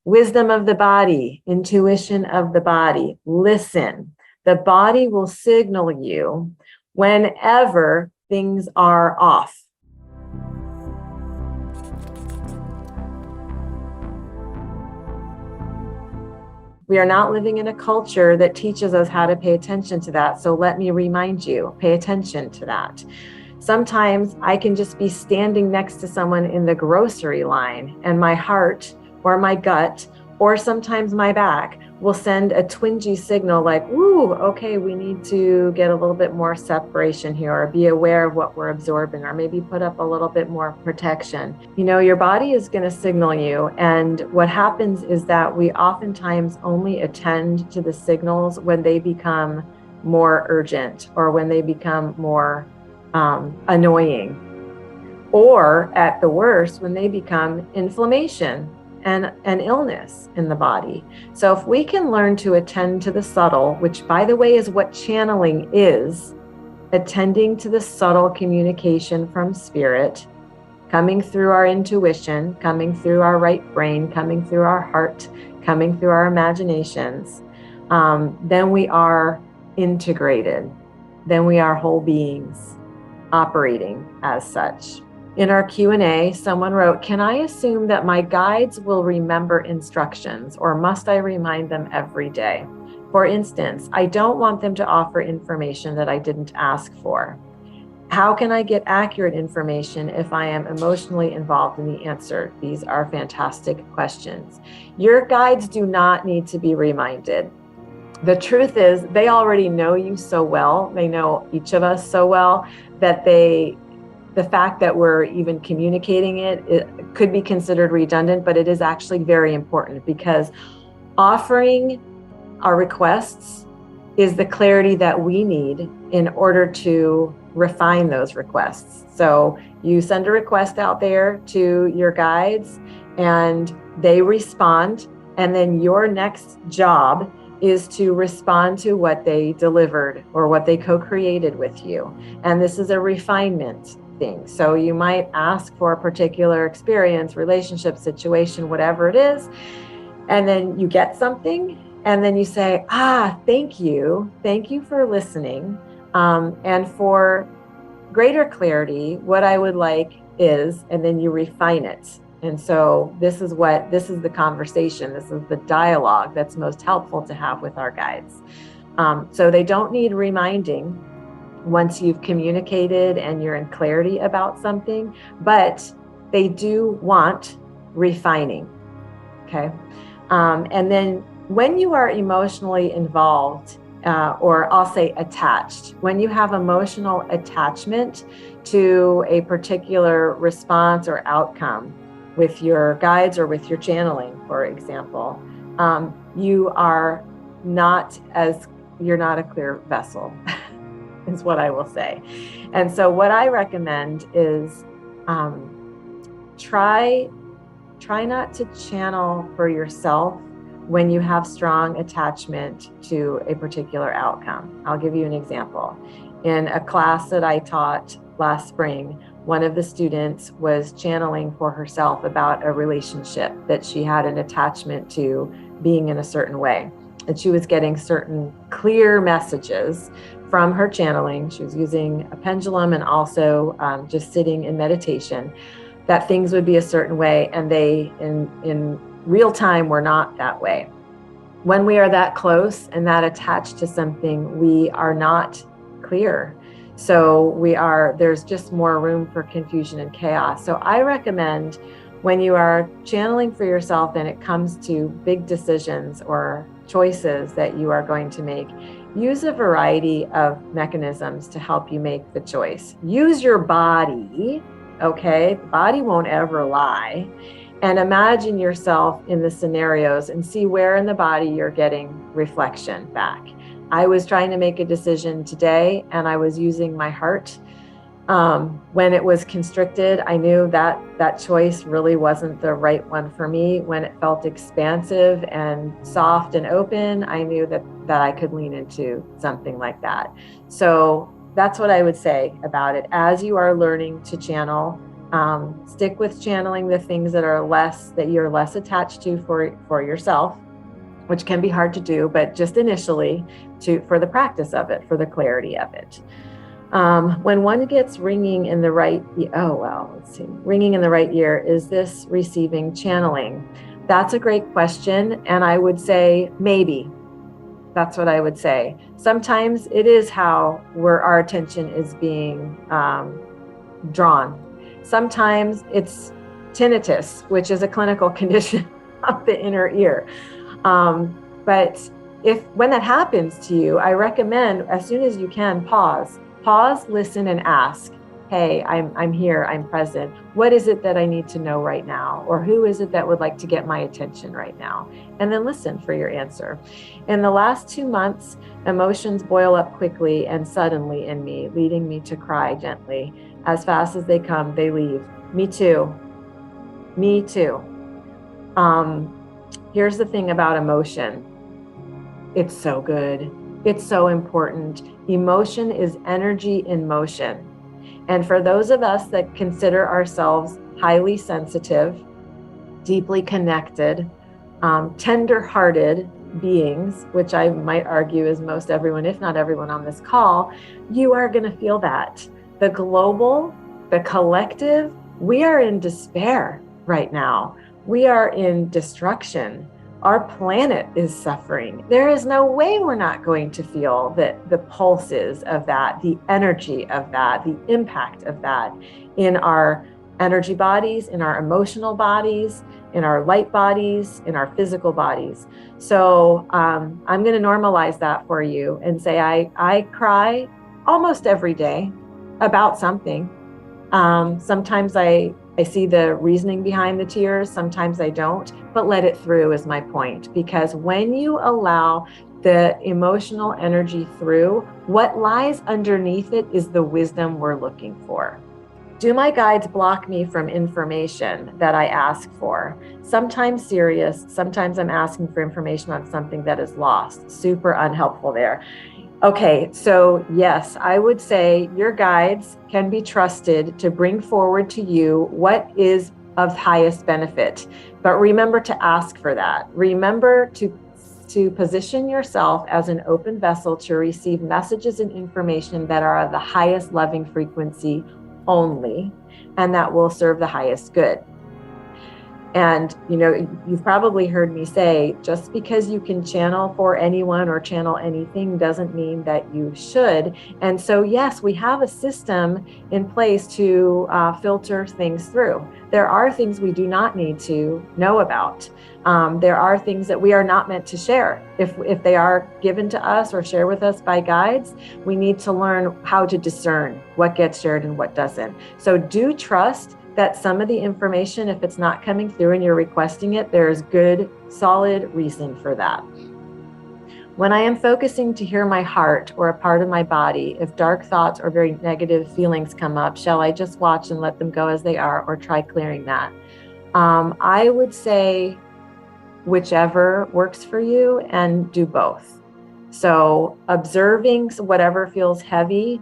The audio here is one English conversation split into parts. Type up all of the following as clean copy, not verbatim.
Wisdom of the body, intuition of the body. Listen. The body will signal you whenever things are off. We are not living in a culture that teaches us how to pay attention to that. So let me remind you, pay attention to that. Sometimes I can just be standing next to someone in the grocery line and my heart or my gut, or sometimes my back will send a twingy signal like, woo, okay, we need to get a little bit more separation here, or be aware of what we're absorbing, or maybe put up a little bit more protection. You know, your body is going to signal you. And what happens is that we oftentimes only attend to the signals when they become more urgent, or when they become more annoying, or at the worst, when they become inflammation and an illness in the body. So if we can learn to attend to the subtle, which by the way is what channeling is, attending to the subtle communication from spirit, coming through our intuition, coming through our right brain, coming through our heart, coming through our imaginations, then we are integrated. Then we are whole beings operating as such. In our Q&A, someone wrote, can I assume that my guides will remember instructions, or must I remind them every day? For instance, I don't want them to offer information that I didn't ask for. How can I get accurate information if I am emotionally involved in the answer? These are fantastic questions. Your guides do not need to be reminded. The truth is, they already know you so well. They know each of us so well that the fact that we're even communicating it could be considered redundant, but it is actually very important, because offering our requests is the clarity that we need in order to refine those requests. So you send a request out there to your guides and they respond, and then your next job is to respond to what they delivered or what they co-created with you. And this is a refinement thing. So you might ask for a particular experience, relationship, situation, whatever it is, and then you get something, and then you say, thank you for listening, and for greater clarity, what I would like is, and then you refine it. And so this is the conversation, this is the dialogue that's most helpful to have with our guides. So they don't need reminding once you've communicated and you're in clarity about something, but they do want refining, okay? And then when you are emotionally involved, or I'll say attached, when you have emotional attachment to a particular response or outcome with your guides or with your channeling, for example, you're not a clear vessel. Is what I will say. And so what I recommend is try not to channel for yourself when you have strong attachment to a particular outcome. I'll give you an example. In a class that I taught last spring, one of the students was channeling for herself about a relationship that she had an attachment to being in a certain way. And she was getting certain clear messages from her channeling. She was using a pendulum and also just sitting in meditation, that things would be a certain way, and they in real time were not that way. When we are that close and that attached to something, we are not clear. So there's just more room for confusion and chaos. So I recommend, when you are channeling for yourself and it comes to big decisions or choices that you are going to make, use a variety of mechanisms to help you make the choice. Use your body, okay? The body won't ever lie. And imagine yourself in the scenarios and see where in the body you're getting reflection back. I was trying to make a decision today and I was using my heart. When it was constricted, I knew that that choice really wasn't the right one for me. When it felt expansive and soft and open, I knew that I could lean into something like that. So that's what I would say about it. As you are learning to channel, Stick with channeling the things that you're less attached to for yourself, which can be hard to do, but just initially for the practice of it, for the clarity of it. When one gets ringing in the right, ringing in the right ear, is this receiving channeling? That's a great question. And I would say maybe. That's what I would say. Sometimes it is where our attention is being drawn. Sometimes it's tinnitus, which is a clinical condition of the inner ear. But when that happens to you, I recommend as soon as you can, pause, listen, and ask, hey, I'm here, I'm present. What is it that I need to know right now? Or who is it that would like to get my attention right now? And then listen for your answer. In the last 2 months, emotions boil up quickly and suddenly in me, leading me to cry gently. As fast as they come, they leave. Me too. Me too. Here's the thing about emotion. It's so good. It's so important. Emotion is energy in motion. And for those of us that consider ourselves highly sensitive, deeply connected, tender-hearted beings, which I might argue is most everyone, if not everyone on this call, you are going to feel that. The global, the collective, we are in despair right now. We are in destruction. Our planet is suffering. There is no way we're not going to feel the pulses of that, the energy of that, the impact of that in our energy bodies, in our emotional bodies, in our light bodies, in our physical bodies. So I'm going to normalize that for you and say I cry almost every day about something. Sometimes I see the reasoning behind the tears. Sometimes I don't, but let it through is my point. Because when you allow the emotional energy through, what lies underneath it is the wisdom we're looking for. Do my guides block me from information that I ask for? Sometimes serious, sometimes I'm asking for information on something that is lost. Super unhelpful there. Okay, so yes, I would say your guides can be trusted to bring forward to you what is of highest benefit. But remember to ask for that. Remember to position yourself as an open vessel to receive messages and information that are of the highest loving frequency only, and that will serve the highest good. And, you've probably heard me say, just because you can channel for anyone or channel anything doesn't mean that you should. And so, yes, we have a system in place to filter things through. There are things we do not need to know about. There are things that we are not meant to share. If they are given to us or shared with us by guides, we need to learn how to discern what gets shared and what doesn't. So do trust that some of the information, if it's not coming through and you're requesting it, there's good, solid reason for that. When I am focusing to hear my heart or a part of my body, if dark thoughts or very negative feelings come up, shall I just watch and let them go as they are, or try clearing that? I would say whichever works for you, and do both. So observing whatever feels heavy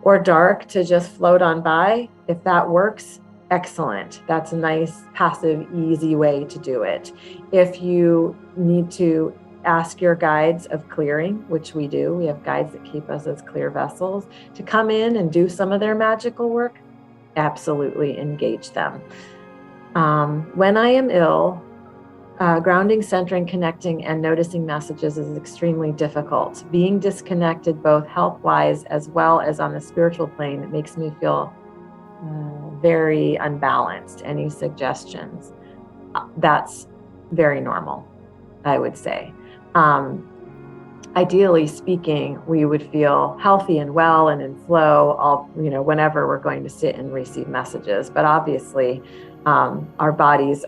or dark to just float on by, if that works, excellent. That's a nice, passive, easy way to do it. If you need to ask your guides of clearing, which we do, we have guides that keep us as clear vessels, to come in and do some of their magical work, absolutely engage them. When I am ill, grounding, centering, connecting, and noticing messages is extremely difficult. Being disconnected, both health-wise as well as on the spiritual plane, it makes me feel very unbalanced. Any suggestions? That's very normal, I would say. Ideally speaking, we would feel healthy and well and in flow whenever we're going to sit and receive messages. But obviously, our bodies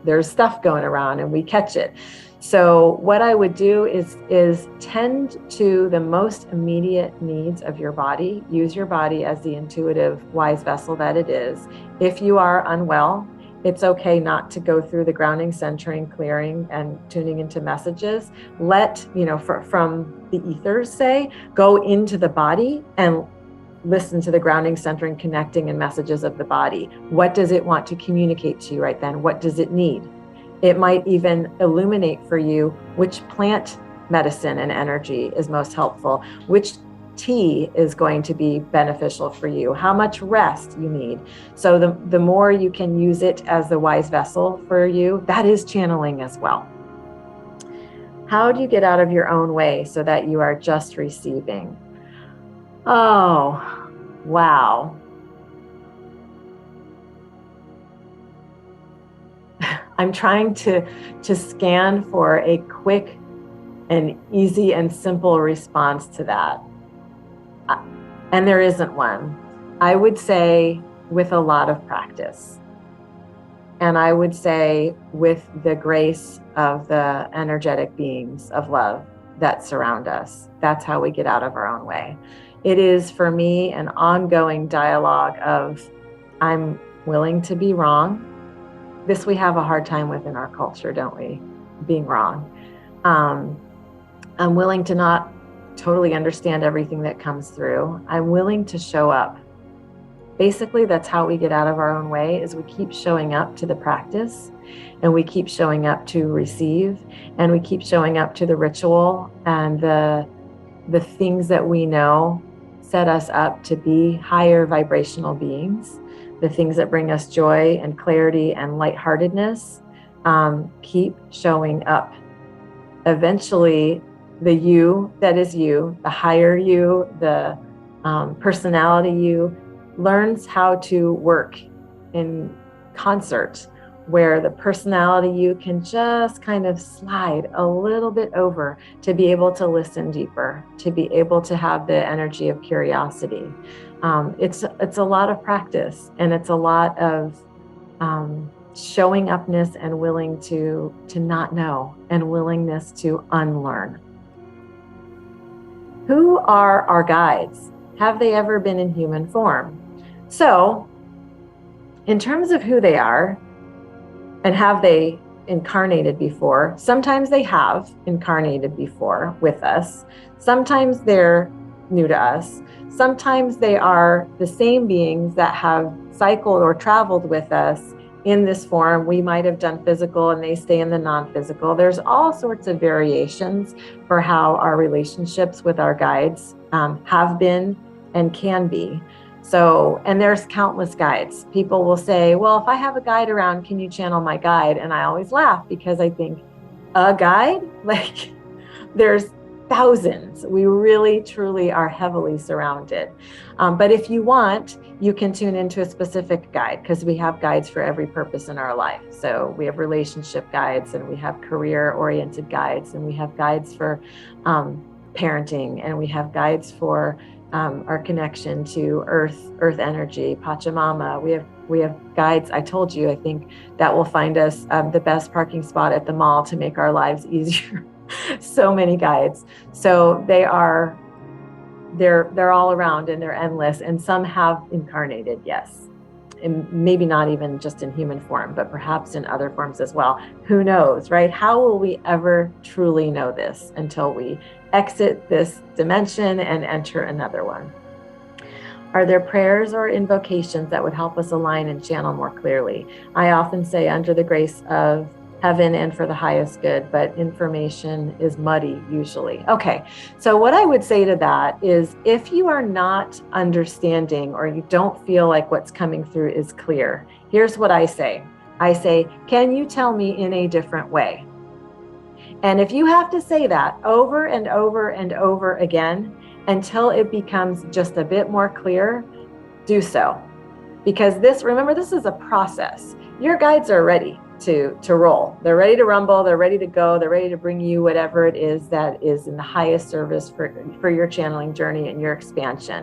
there's stuff going around and we catch it. So what I would do is tend to the most immediate needs of your body. Use your body as the intuitive, wise vessel that it is. If you are unwell, it's okay not to go through the grounding, centering, clearing, and tuning into messages. Let, from the ethers, go into the body and listen to the grounding, centering, connecting, and messages of the body. What does it want to communicate to you right then? What does it need? It might even illuminate for you which plant medicine and energy is most helpful, which tea is going to be beneficial for you, how much rest you need. So the more you can use it as the wise vessel for you, that is channeling as well. How do you get out of your own way so that you are just receiving? Oh, wow. I'm trying to scan for a quick and easy and simple response to that. And there isn't one. I would say with a lot of practice. And I would say with the grace of the energetic beings of love that surround us. That's how we get out of our own way. It is, for me, an ongoing dialogue of, I'm willing to be wrong. This we have a hard time with in our culture, don't we? Being wrong. I'm willing to not totally understand everything that comes through. I'm willing to show up. Basically, that's how we get out of our own way, is we keep showing up to the practice, and we keep showing up to receive, and we keep showing up to the ritual and the things that we know set us up to be higher vibrational beings, the things that bring us joy and clarity and lightheartedness. Keep showing up. Eventually, the you that is you, the higher you, the personality you, learns how to work in concert, where the personality you can just kind of slide a little bit over to be able to listen deeper, to be able to have the energy of curiosity. It's a lot of practice, and it's a lot of showing upness and willing to not know, and willingness to unlearn. Who are our guides? Have they ever been in human form? So, in terms of who they are, and have they incarnated before, sometimes they have incarnated before with us. Sometimes they're new to us. Sometimes they are the same beings that have cycled or traveled with us in this form. We might have done physical and they stay in the non-physical. There's all sorts of variations for how our relationships with our guides have been and can be. So, and there's countless guides. People will say, well, if I have a guide around, can you channel my guide? And I always laugh, because I think, a guide? Like, there's thousands. We really, truly are heavily surrounded. But if you want, you can tune into a specific guide, because we have guides for every purpose in our life. So we have relationship guides, and we have career-oriented guides, and we have guides for parenting, and we have guides for our connection to earth energy, Pachamama. We have guides, I told you, I think, that will find us the best parking spot at the mall to make our lives easier. So many guides. So they're all around, and they're endless, and some have incarnated, yes. And maybe not even just in human form, but perhaps in other forms as well. Who knows, right? How will we ever truly know this until we exit this dimension and enter another one? Are there prayers or invocations that would help us align and channel more clearly? I often say, under the grace of heaven and for the highest good, but information is muddy usually. Okay, so what I would say to that is, if you are not understanding, or you don't feel like what's coming through is clear, here's what I say. I say, can you tell me in a different way? And if you have to say that over and over and over again until it becomes just a bit more clear, do so. Because remember, this is a process. Your guides are ready to roll. They're ready to rumble. They're ready to go. They're ready to bring you whatever it is that is in the highest service for your channeling journey and your expansion.